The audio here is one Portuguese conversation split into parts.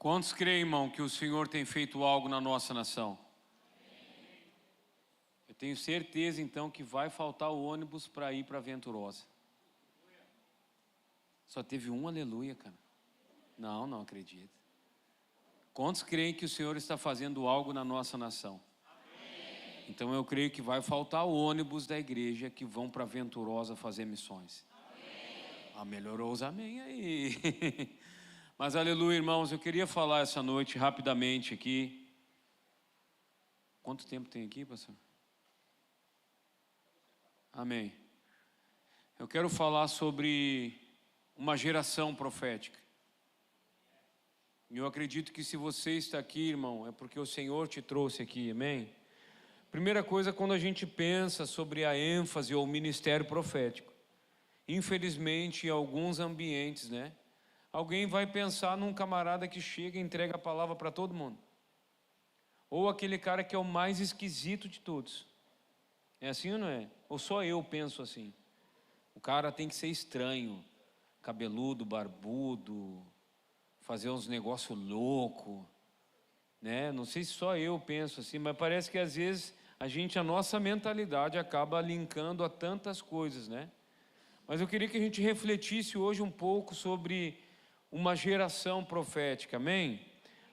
Quantos creem, irmão, que o Senhor tem feito algo na nossa nação? Eu tenho certeza, então, que vai faltar o ônibus para ir para Venturosa. Só teve um aleluia, cara. Não acredito. Quantos creem que o Senhor está fazendo algo na nossa nação? Então eu creio que vai faltar o ônibus da igreja que vão para Venturosa fazer missões. Melhorou os amém aí. Mas aleluia, irmãos, eu queria falar essa noite rapidamente aqui. Quanto tempo tem aqui, pastor? Amém. Eu quero falar sobre uma geração profética. E eu acredito que se você está aqui, irmão, é porque o Senhor te trouxe aqui, amém? Primeira coisa, quando a gente pensa sobre a ênfase ou o ministério profético, infelizmente, em alguns ambientes, né? Alguém vai pensar num camarada que chega e entrega a palavra para todo mundo. Ou aquele cara que é o mais esquisito de todos. É assim ou não é? Ou só eu penso assim? O cara tem que ser estranho, cabeludo, barbudo, fazer uns negócios loucos, né? Não sei se só eu penso assim, mas parece que às vezes a nossa mentalidade acaba linkando a tantas coisas, né? Mas eu queria que a gente refletisse hoje um pouco sobre uma geração profética, amém?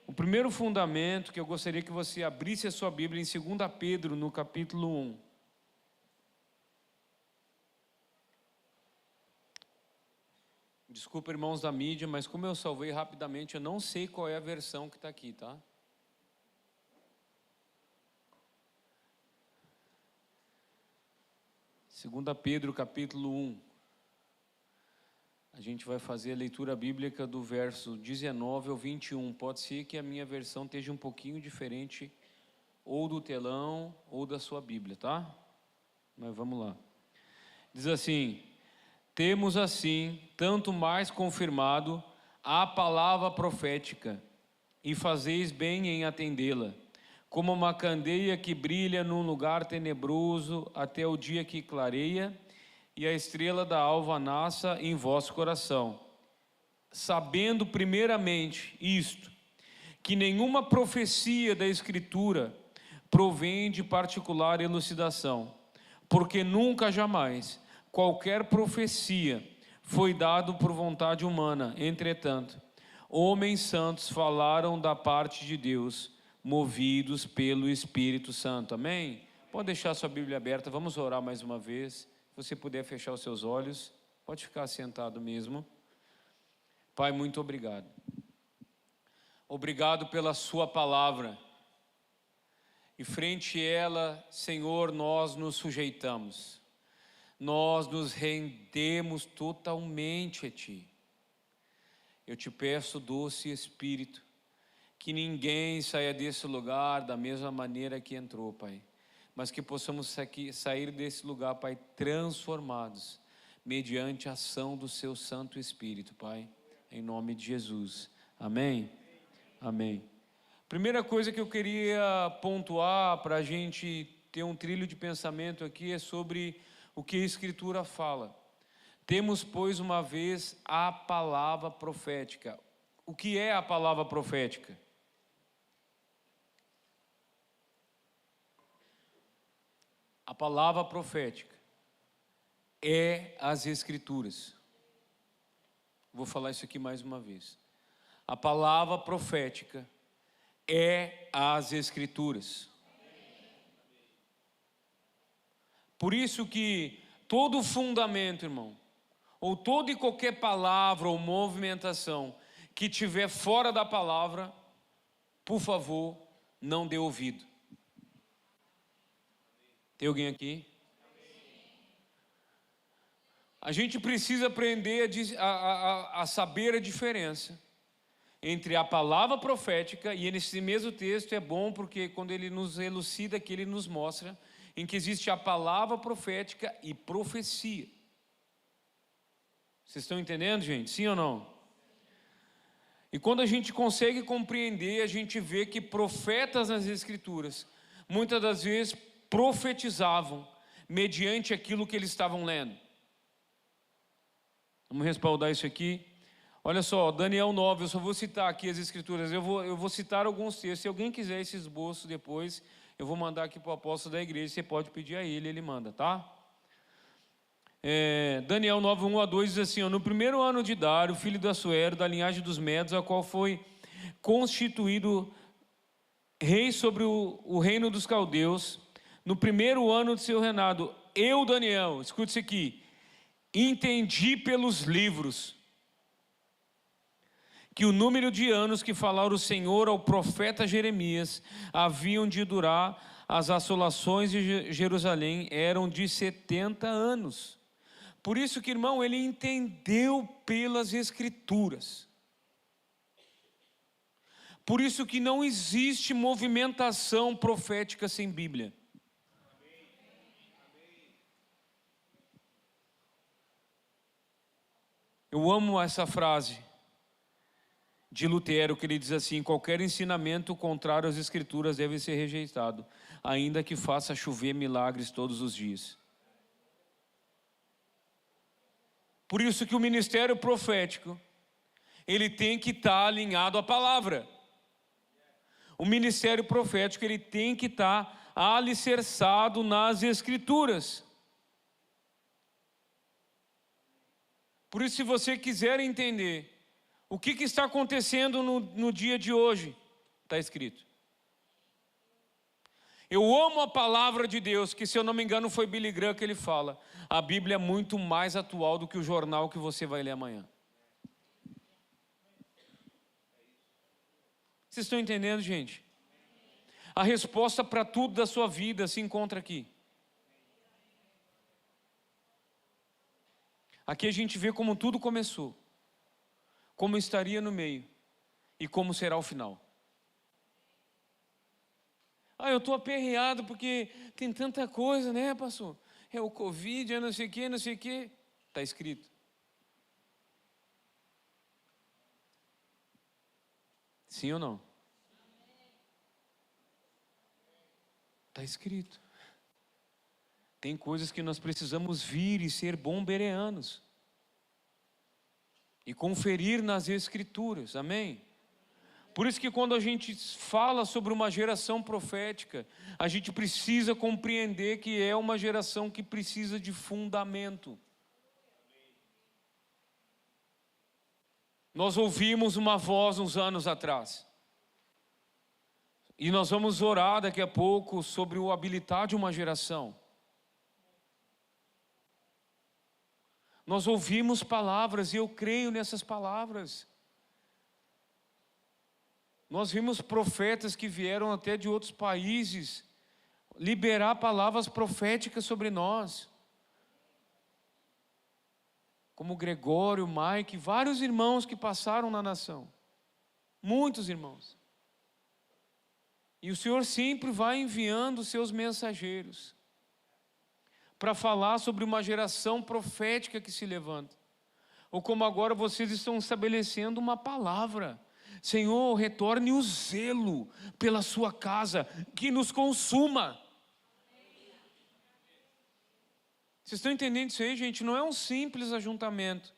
O primeiro fundamento que eu gostaria que você abrisse a sua Bíblia em 2 Pedro, no capítulo 1. Desculpa, irmãos da mídia, mas como eu salvei rapidamente, eu não sei qual é a versão que está aqui, tá? Segunda Pedro, capítulo 1. A gente vai fazer a leitura bíblica do verso 19 ao 21. Pode ser que a minha versão esteja um pouquinho diferente, ou do telão, ou da sua Bíblia, tá? Mas vamos lá. Diz assim: temos assim, tanto mais confirmado, a palavra profética, e fazeis bem em atendê-la, como uma candeia que brilha num lugar tenebroso até o dia que clareia, e a estrela da alva nasça em vosso coração, sabendo primeiramente isto, que nenhuma profecia da Escritura provém de particular elucidação, porque nunca jamais qualquer profecia foi dado por vontade humana. Entretanto, homens santos falaram da parte de Deus, movidos pelo Espírito Santo. Amém? Pode deixar sua Bíblia aberta, vamos orar mais uma vez. Se você puder fechar os seus olhos, pode ficar sentado mesmo. Pai, muito obrigado. Obrigado pela sua palavra. E frente a ela, Senhor, nós nos sujeitamos. Nós nos rendemos totalmente a Ti. Eu te peço, doce Espírito, que ninguém saia desse lugar da mesma maneira que entrou, Pai. Mas que possamos sair desse lugar, Pai, transformados, mediante a ação do Seu Santo Espírito, Pai, em nome de Jesus. Amém? Amém. Primeira coisa que eu queria pontuar para a gente ter um trilho de pensamento aqui é sobre o que a Escritura fala. Temos, pois, uma vez a palavra profética. O que é a palavra profética? A palavra profética é as Escrituras. Vou falar isso aqui mais uma vez. A palavra profética é as Escrituras. Por isso que todo fundamento, irmão, ou toda e qualquer palavra ou movimentação que tiver fora da palavra, por favor, não dê ouvido. Tem alguém aqui? A gente precisa aprender a saber a diferença entre a palavra profética, e nesse mesmo texto é bom porque quando ele nos elucida aqui, ele nos mostra em que existe a palavra profética e profecia. Vocês estão entendendo, gente? Sim ou não? E quando a gente consegue compreender, a gente vê que profetas nas Escrituras, muitas das vezes, profetizavam mediante aquilo que eles estavam lendo. Vamos respaldar isso aqui. Olha só, Daniel 9, eu só vou citar aqui as escrituras, eu vou citar alguns textos. Se alguém quiser esse esboço depois, eu vou mandar aqui para o apóstolo da igreja, você pode pedir a ele manda, tá? Daniel 9, 1 a 2 diz assim, ó, no primeiro ano de Dário, filho de Assuero, da linhagem dos Medos, a qual foi constituído rei sobre o reino dos caldeus, no primeiro ano de seu reinado, eu, Daniel, escute isso aqui, entendi pelos livros que o número de anos que falara o Senhor ao profeta Jeremias haviam de durar as assolações de Jerusalém eram de 70 anos. Por isso que, irmão, ele entendeu pelas Escrituras. Por isso que não existe movimentação profética sem Bíblia. Eu amo essa frase de Lutero, que ele diz assim, qualquer ensinamento contrário às Escrituras deve ser rejeitado, ainda que faça chover milagres todos os dias. Por isso que o ministério profético, ele tem que estar alinhado à palavra. O ministério profético, ele tem que estar alicerçado nas Escrituras. Por isso, se você quiser entender o que está acontecendo no dia de hoje, está escrito. Eu amo a palavra de Deus, que se eu não me engano foi Billy Graham que ele fala. A Bíblia é muito mais atual do que o jornal que você vai ler amanhã. Vocês estão entendendo, gente? A resposta para tudo da sua vida se encontra aqui. Aqui a gente vê como tudo começou, como estaria no meio e como será o final. Eu estou aperreado porque tem tanta coisa, né, pastor? É o Covid, é não sei o quê, não sei o quê. Está escrito. Sim ou não? Está escrito. Tem coisas que nós precisamos vir e ser bombereanos. E conferir nas Escrituras, amém? Por isso que quando a gente fala sobre uma geração profética, a gente precisa compreender que é uma geração que precisa de fundamento. Nós ouvimos uma voz uns anos atrás. E nós vamos orar daqui a pouco sobre o habilitar de uma geração. Nós ouvimos palavras e eu creio nessas palavras. Nós vimos profetas que vieram até de outros países liberar palavras proféticas sobre nós. Como Gregório, Mike, vários irmãos que passaram na nação. Muitos irmãos. E o Senhor sempre vai enviando seus mensageiros para falar sobre uma geração profética que se levanta. Ou como agora vocês estão estabelecendo uma palavra. Senhor, retorne o zelo pela sua casa, que nos consuma. Vocês estão entendendo isso aí, gente? Não é um simples ajuntamento.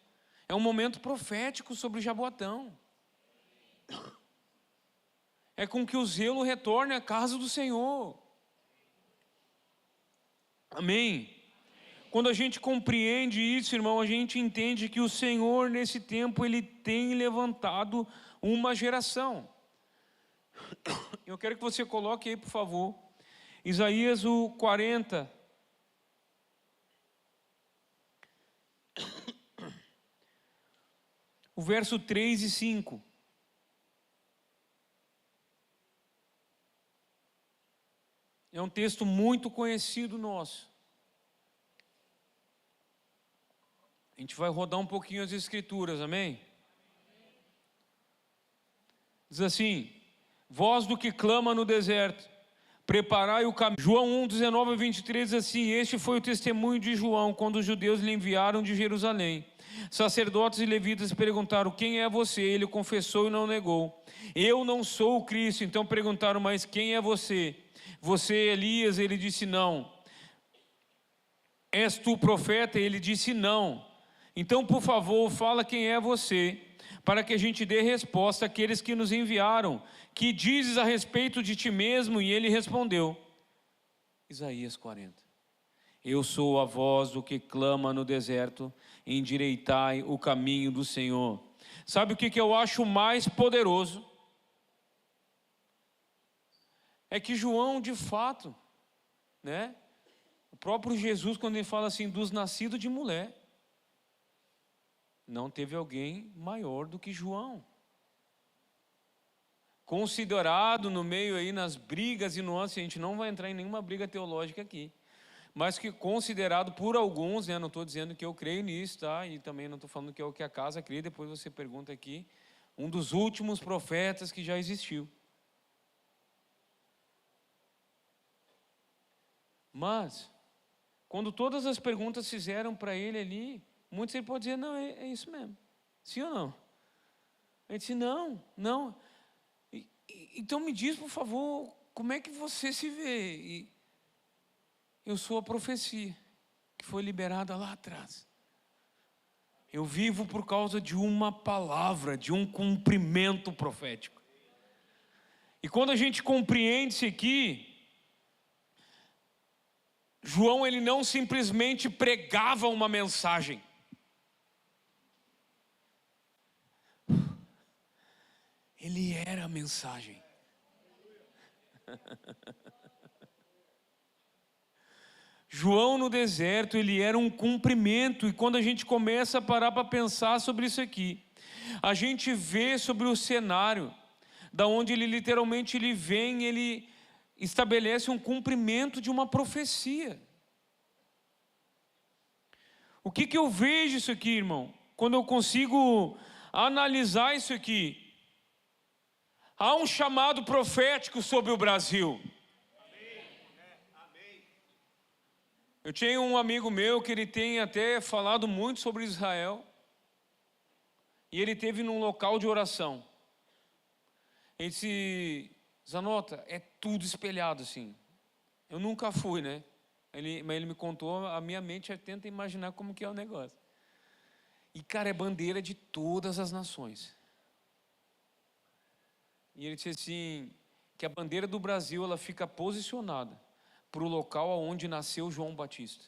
É um momento profético sobre Jaboatão. É com que o zelo retorne à casa do Senhor. Amém? Quando a gente compreende isso, irmão, a gente entende que o Senhor, nesse tempo, Ele tem levantado uma geração. Eu quero que você coloque aí, por favor, Isaías o 40. O verso 3 e 5. É um texto muito conhecido nosso. A gente vai rodar um pouquinho as escrituras, amém? Diz assim, voz do que clama no deserto, preparai o caminho. João 1, 19 a 23 diz assim, este foi o testemunho de João, quando os judeus lhe enviaram de Jerusalém. Sacerdotes e levitas perguntaram, quem é você? Ele confessou e não negou. Eu não sou o Cristo. Então perguntaram, mas quem é você? Você é Elias? Ele disse, não. És tu profeta? Ele disse, não. Então, por favor, fala quem é você, para que a gente dê resposta àqueles que nos enviaram. Que dizes a respeito de ti mesmo? E ele respondeu, Isaías 40. Eu sou a voz do que clama no deserto, endireitai o caminho do Senhor. Sabe o que eu acho mais poderoso? É que João, de fato, né? O próprio Jesus, quando ele fala assim, dos nascidos de mulher, não teve alguém maior do que João. Considerado no meio aí nas brigas e nuances, a gente não vai entrar em nenhuma briga teológica aqui, mas que considerado por alguns, né, não estou dizendo que eu creio nisso, tá? E também não estou falando que é o que a casa crê, depois você pergunta aqui, um dos últimos profetas que já existiu. Mas, quando todas as perguntas fizeram para ele ali, muitos ele pode dizer, não, é isso mesmo. Sim ou não? Ele disse, não. Então me diz, por favor, como é que você se vê? E eu sou a profecia que foi liberada lá atrás. Eu vivo por causa de uma palavra, de um cumprimento profético. E quando a gente compreende isso aqui, João, ele não simplesmente pregava uma mensagem. Ele era a mensagem. João no deserto, ele era um cumprimento. E quando a gente começa a parar para pensar sobre isso aqui, a gente vê sobre o cenário, da onde ele literalmente ele vem, ele estabelece um cumprimento de uma profecia. O que eu vejo isso aqui, irmão? Quando eu consigo analisar isso aqui, há um chamado profético sobre o Brasil. Eu tinha um amigo meu que ele tem até falado muito sobre Israel, e ele teve num local de oração. Ele disse, Zanota, é tudo espelhado assim. Eu nunca fui, né? Mas ele me contou, a minha mente tenta imaginar como que é o negócio. E cara, é bandeira de todas as nações. E ele disse assim, que a bandeira do Brasil, ela fica posicionada para o local onde nasceu João Batista.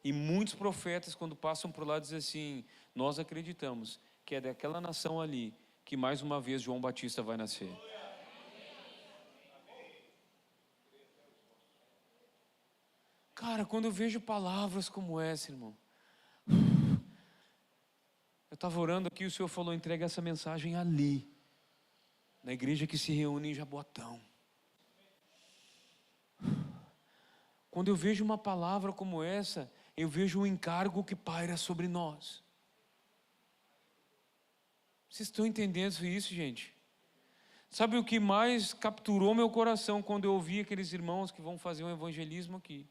E muitos profetas, quando passam por lá, dizem assim, nós acreditamos que é daquela nação ali que mais uma vez João Batista vai nascer. Cara, quando eu vejo palavras como essa, irmão, eu estava orando aqui, o Senhor falou, entrega essa mensagem ali, na igreja que se reúne em Jaboatão. Quando eu vejo uma palavra como essa, eu vejo um encargo que paira sobre nós. Vocês estão entendendo isso, gente? Sabe o que mais capturou meu coração quando eu ouvi aqueles irmãos que vão fazer um evangelismo aqui?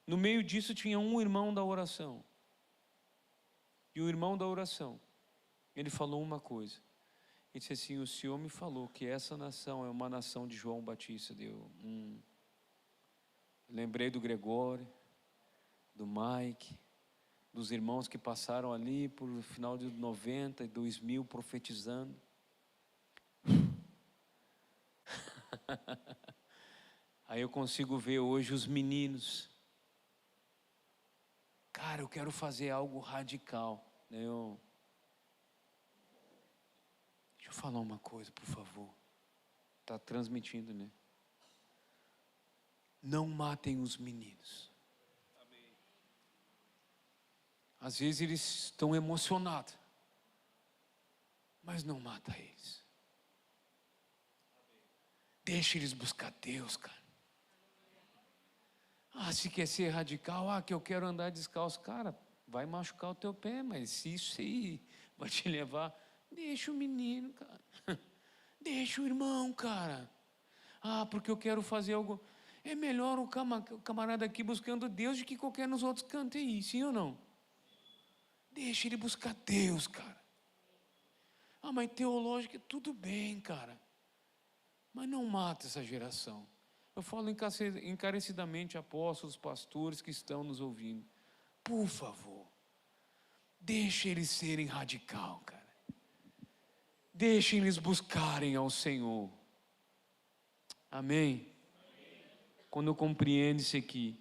No meio disso tinha um irmão da oração. E o irmão da oração, ele falou uma coisa. Ele disse assim, o Senhor me falou que essa nação é uma nação de João Batista. Lembrei do Gregório, do Mike, dos irmãos que passaram ali por final de 90 e 2000 profetizando. Aí eu consigo ver hoje os meninos. Cara, eu quero fazer algo radical. Deixa eu falar uma coisa, por favor. Está transmitindo, né? Não matem os meninos. Às vezes eles estão emocionados, mas não mata eles. Deixa eles buscar Deus, cara. Se quer ser radical, que eu quero andar descalço. Cara, vai machucar o teu pé, mas se isso aí vai te levar, deixa o menino, cara. Deixa o irmão, cara. Porque eu quero fazer algo. É melhor o camarada aqui buscando Deus do que qualquer nos outros cantos aí, sim ou não? Deixa ele buscar Deus, cara. Mas teológica, tudo bem, cara. Mas não mata essa geração. Eu falo encarecidamente, apóstolos, pastores que estão nos ouvindo. Por favor, Deixa eles serem radical, cara. Deixa eles buscarem ao Senhor. Amém? Quando eu compreendo isso aqui,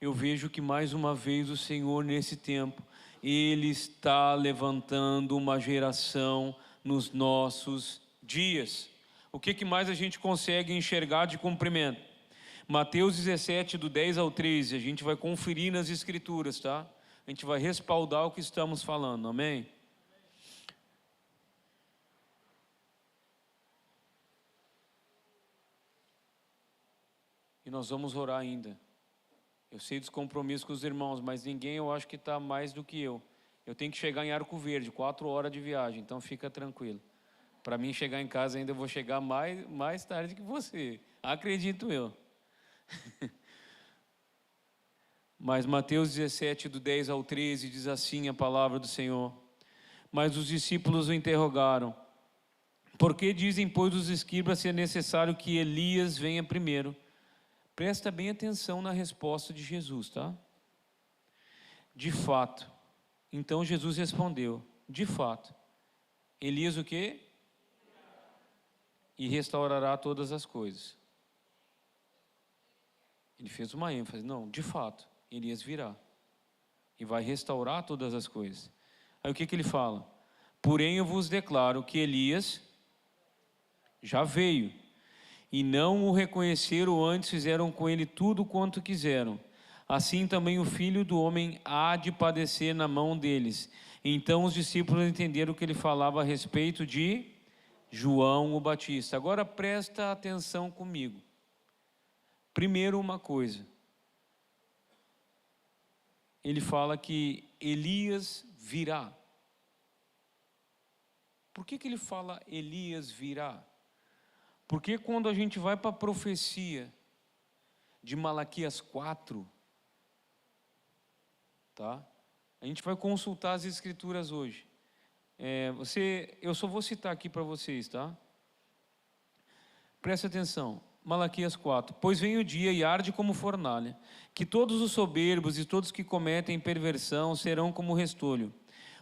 eu vejo que mais uma vez o Senhor nesse tempo, Ele está levantando uma geração nos nossos dias. O que mais a gente consegue enxergar de cumprimento? Mateus 17, do 10 ao 13, a gente vai conferir nas Escrituras, tá? A gente vai respaldar o que estamos falando, amém? E nós vamos orar ainda. Eu sei dos compromissos com os irmãos, mas ninguém eu acho que está mais do que eu. Eu tenho que chegar em Arco Verde, 4 horas de viagem, então fica tranquilo. Para mim chegar em casa ainda eu vou chegar mais tarde que você, acredito eu. Mas Mateus 17, do 10 ao 13, diz assim a palavra do Senhor. Mas os discípulos o interrogaram: por que dizem, pois, os escribas ser necessário que Elias venha primeiro? Presta bem atenção na resposta de Jesus, tá? De fato. Então Jesus respondeu: de fato. Elias o quê? E restaurará todas as coisas. Ele fez uma ênfase. Não, de fato, Elias virá. E vai restaurar todas as coisas. Aí o que ele fala? Porém eu vos declaro que Elias já veio. E não o reconheceram, antes fizeram com ele tudo quanto quiseram. Assim também o Filho do Homem há de padecer na mão deles. Então os discípulos entenderam que ele falava a respeito de João o Batista. Agora presta atenção comigo. Primeiro uma coisa. Ele fala que Elias virá. Por que ele fala Elias virá? Porque quando a gente vai para a profecia de Malaquias 4, tá? A gente vai consultar as escrituras hoje. Eu só vou citar aqui para vocês, tá? Presta atenção. Malaquias 4. Pois vem o dia e arde como fornalha, que todos os soberbos e todos que cometem perversão serão como restolho.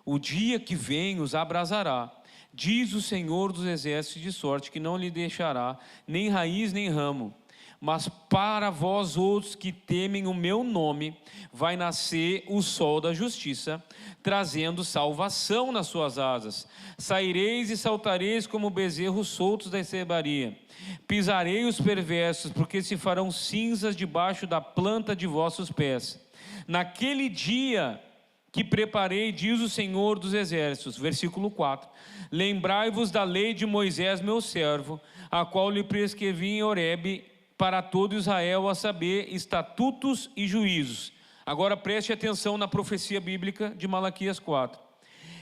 O dia que vem os abrasará. Diz o Senhor dos exércitos, de sorte que não lhe deixará nem raiz nem ramo. Mas para vós outros que temem o meu nome, vai nascer o sol da justiça, trazendo salvação nas suas asas. Saireis e saltareis como bezerros soltos da estrebaria. Pisarei os perversos, porque se farão cinzas debaixo da planta de vossos pés. Naquele dia que preparei, diz o Senhor dos exércitos, versículo 4, lembrai-vos da lei de Moisés meu servo, a qual lhe prescrevi em Horebe para todo Israel, a saber, estatutos e juízos. Agora preste atenção na profecia bíblica de Malaquias 4.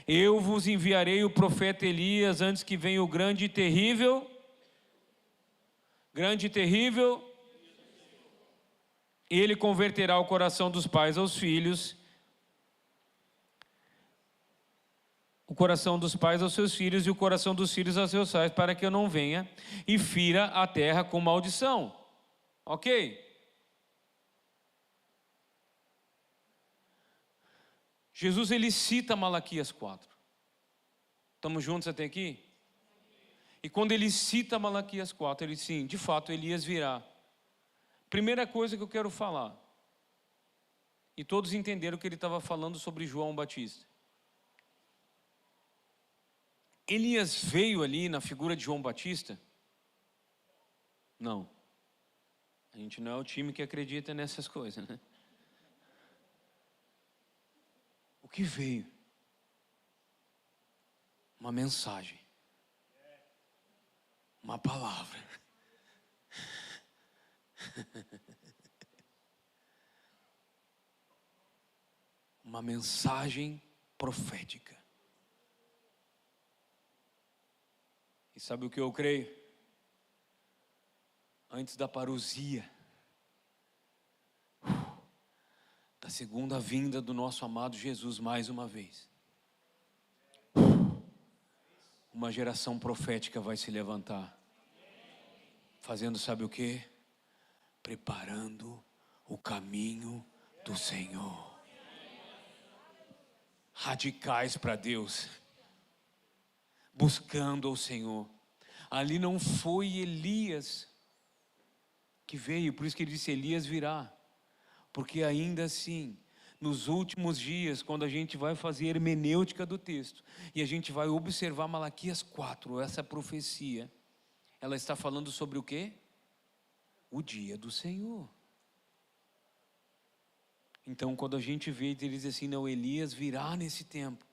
Eu vos enviarei o profeta Elias antes que venha o grande e terrível, ele converterá o coração dos pais aos filhos, o coração dos pais aos seus filhos e o coração dos filhos aos seus pais, para que eu não venha e fira a terra com maldição. Ok? Jesus, ele cita Malaquias 4. Estamos juntos até aqui? E quando ele cita Malaquias 4, ele diz sim, de fato, Elias virá. Primeira coisa que eu quero falar, e todos entenderam que ele estava falando sobre João Batista. Elias veio ali na figura de João Batista? Não. A gente não é o time que acredita nessas coisas, né? O que veio? Uma mensagem. Uma palavra. Uma mensagem profética. E sabe o que eu creio? Antes da parousia, da segunda vinda do nosso amado Jesus mais uma vez, uma geração profética vai se levantar, fazendo sabe o quê? Preparando o caminho do Senhor. radicais para Deus, buscando ao Senhor. Ali não foi Elias que veio, por isso que ele disse: Elias virá, porque ainda assim, nos últimos dias, quando a gente vai fazer a hermenêutica do texto, e a gente vai observar Malaquias 4, essa profecia, ela está falando sobre o quê? O dia do Senhor. Então, quando a gente vê, ele diz assim: não, Elias virá nesse tempo,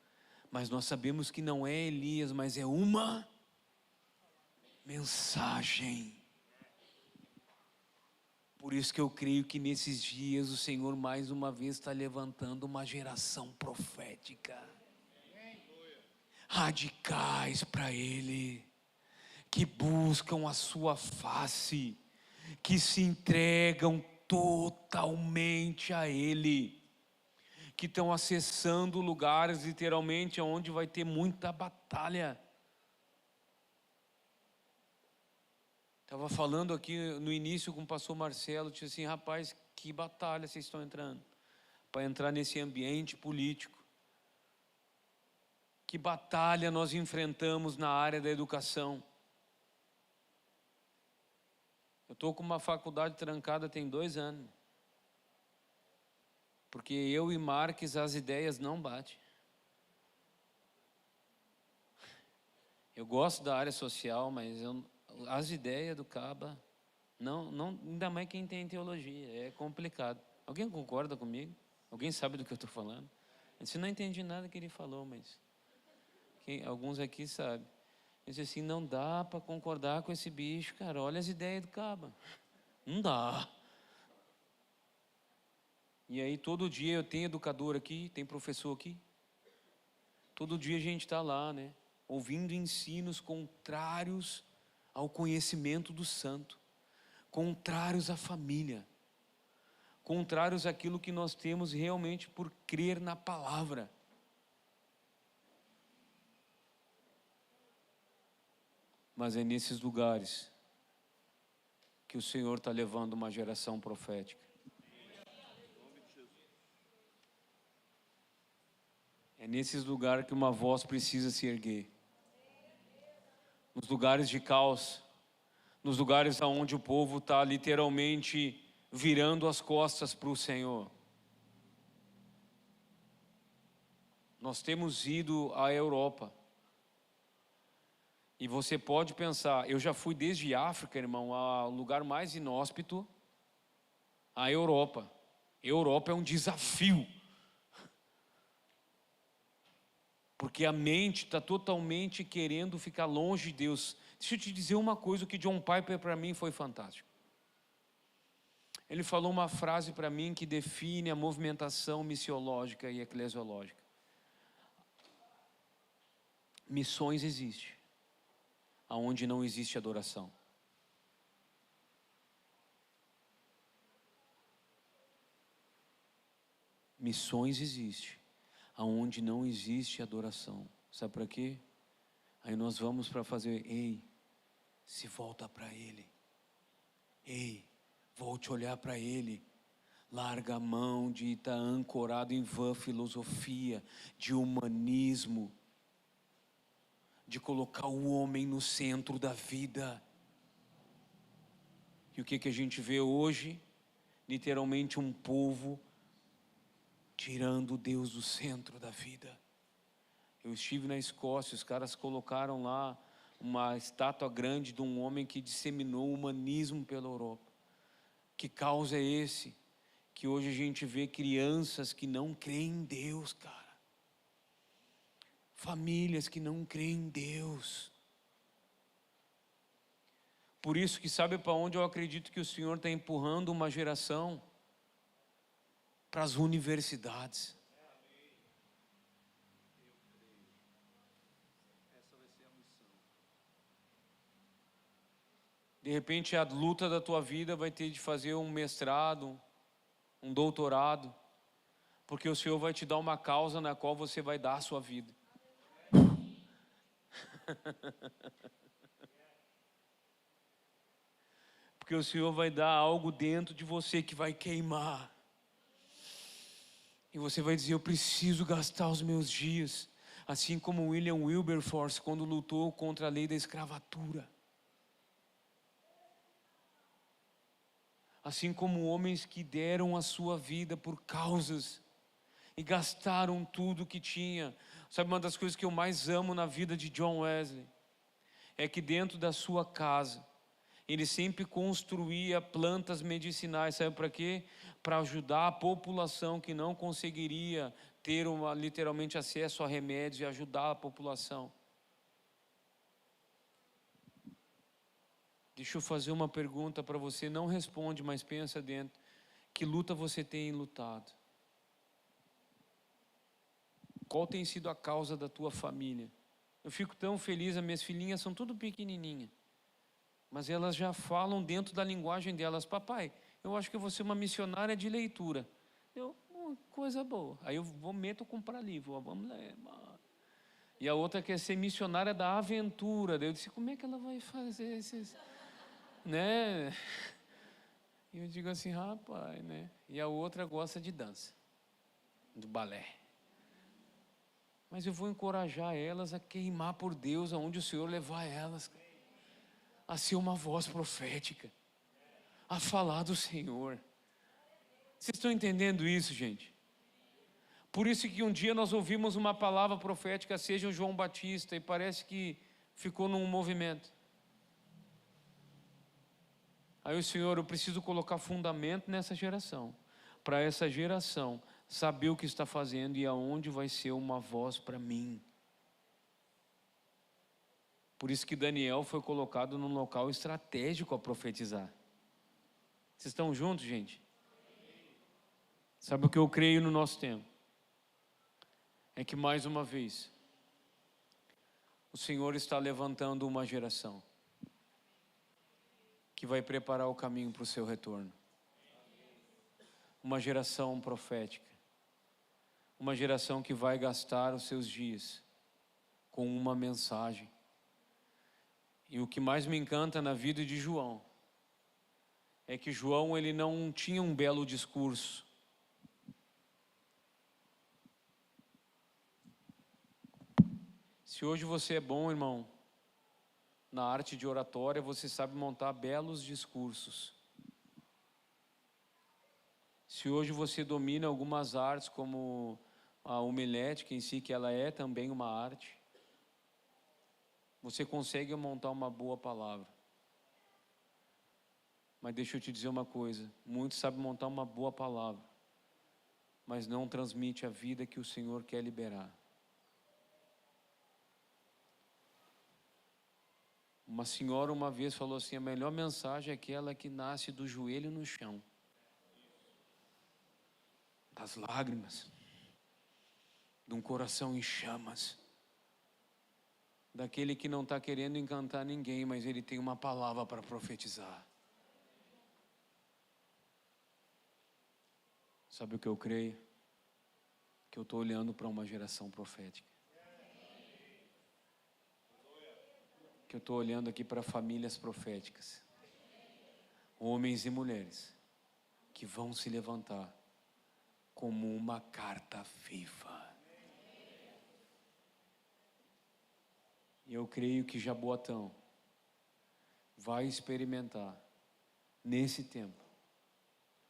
mas nós sabemos que não é Elias, mas é uma mensagem. Por isso que eu creio que nesses dias o Senhor mais uma vez está levantando uma geração profética, radicais para Ele, que buscam a sua face, que se entregam totalmente a Ele, que estão acessando lugares literalmente onde vai ter muita batalha. Estava falando aqui no início com o pastor Marcelo, disse assim: rapaz, que batalha vocês estão entrando, para entrar nesse ambiente político. Que batalha nós enfrentamos na área da educação. Eu estou com uma faculdade trancada tem 2 anos. Porque eu e Marques, as ideias não batem. Eu gosto da área social, mas as ideias do Caba, não, ainda mais quem tem teologia, é complicado. Alguém concorda comigo? Alguém sabe do que eu estou falando? Eu disse: não entendi nada que ele falou, mas alguns aqui sabem. Eu disse assim: não dá para concordar com esse bicho, cara, olha as ideias do Caba. Não dá. E aí todo dia eu tenho educador aqui, tem professor aqui. Todo dia a gente está lá, né? Ouvindo ensinos contrários ao conhecimento do santo, contrários à família, contrários àquilo que nós temos realmente por crer na palavra. Mas é nesses lugares que o Senhor está levando uma geração profética. É nesses lugares que uma voz precisa se erguer. Nos lugares de caos, nos lugares onde o povo está literalmente virando as costas para o Senhor. Nós temos ido à Europa. E você pode pensar, eu já fui desde África, irmão, ao lugar mais inóspito, a Europa. Europa é um desafio. Porque a mente está totalmente querendo ficar longe de Deus. Deixa eu te dizer uma coisa, o que John Piper para mim foi fantástico. Ele falou uma frase para mim que define a movimentação missiológica e eclesiológica. Missões existe, aonde não existe adoração. Missões existe, aonde não existe adoração. Sabe para quê? Aí nós vamos para fazer: ei, se volta para Ele. Ei, volte a olhar para Ele. Larga a mão de estar ancorado em vã filosofia, de humanismo, de colocar o homem no centro da vida. E o que a gente vê hoje? Literalmente um povo tirando Deus do centro da vida. Eu estive na Escócia, os caras colocaram lá uma estátua grande de um homem que disseminou o humanismo pela Europa. Que caos é esse? Que hoje a gente vê crianças que não creem em Deus, cara. Famílias que não creem em Deus. Por isso que sabe para onde eu acredito que o Senhor está empurrando uma geração? Para as universidades. De repente a luta da tua vida vai ter de fazer um mestrado, um doutorado, porque o Senhor vai te dar uma causa na qual você vai dar a sua vida. Porque o Senhor vai dar algo dentro de você que vai queimar. E você vai dizer: eu preciso gastar os meus dias, assim como William Wilberforce, quando lutou contra a lei da escravatura. Assim como homens que deram a sua vida por causas e gastaram tudo que tinha. Sabe, uma das coisas que eu mais amo na vida de John Wesley é que dentro da sua casa ele sempre construía plantas medicinais. Sabe para quê? Para ajudar a população que não conseguiria ter literalmente acesso a remédios, e ajudar a população. Deixa eu fazer uma pergunta para você, não responde, mas pensa dentro. Que luta você tem lutado? Qual tem sido a causa da tua família? Eu fico tão feliz, as minhas filhinhas são tudo pequenininhas, mas elas já falam dentro da linguagem delas: papai, eu acho que eu vou ser uma missionária de leitura. Coisa boa. Aí eu meto comprar livro, vamos ler. E a outra quer ser missionária da aventura. Daí eu disse: como é que ela vai fazer esses... né? E eu digo assim: rapaz, né? E a outra gosta de dança, do balé. Mas eu vou encorajar elas a queimar por Deus aonde o Senhor levar elas, a ser uma voz profética, a falar do Senhor. Vocês estão entendendo isso, gente? Por isso que um dia nós ouvimos uma palavra profética, seja o João Batista, e parece que ficou num movimento. Aí o Senhor: eu preciso colocar fundamento nessa geração, para essa geração saber o que está fazendo e aonde vai ser uma voz para mim. Por isso que Daniel foi colocado num local estratégico a profetizar. Vocês estão juntos, gente? Sabe o que eu creio no nosso tempo? É que mais uma vez o Senhor está levantando uma geração que vai preparar o caminho para o seu retorno. Uma geração profética. Uma geração que vai gastar os seus dias com uma mensagem. E o que mais me encanta na vida de João é que João, ele não tinha um belo discurso. Se hoje você é bom, irmão, na arte de oratória, você sabe montar belos discursos. Se hoje você domina algumas artes, como a homilética em si, que ela é também uma arte, você consegue montar uma boa palavra. Mas deixa eu te dizer uma coisa: muitos sabem montar uma boa palavra, mas não transmite a vida que o Senhor quer liberar. Uma senhora uma vez falou assim: a melhor mensagem é aquela que nasce do joelho no chão, das lágrimas, de um coração em chamas, daquele que não está querendo encantar ninguém, mas ele tem uma palavra para profetizar. Sabe o que eu creio? Que eu estou olhando para uma geração profética. Que eu estou olhando aqui para famílias proféticas. Homens e mulheres que vão se levantar como uma carta viva. E eu creio que Jaboatão vai experimentar, nesse tempo,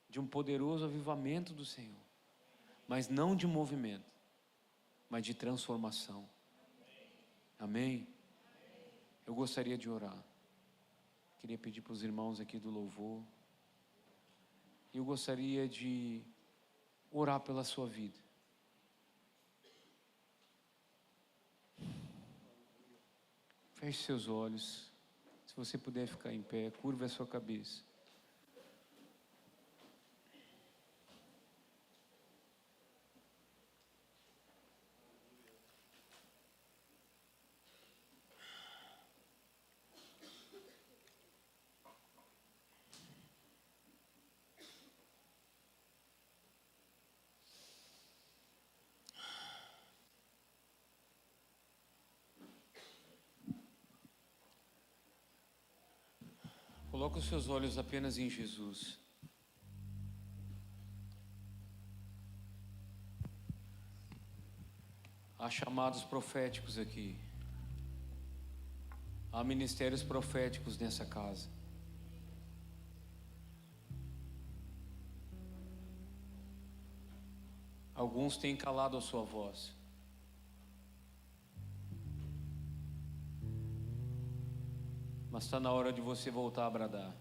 de um poderoso avivamento do Senhor. Mas não de movimento, mas de transformação. Amém? Eu gostaria de orar. Queria pedir para os irmãos aqui do louvor. Eu gostaria de orar pela sua vida. Feche seus olhos. Se você puder ficar em pé, curva a sua cabeça. Coloque os seus olhos apenas em Jesus. Há chamados proféticos aqui. Há ministérios proféticos nessa casa. Alguns têm calado a sua voz. Mas está na hora de você voltar a bradar.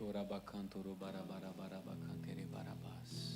Chorabacantoro barabarabarabacanteri barabás.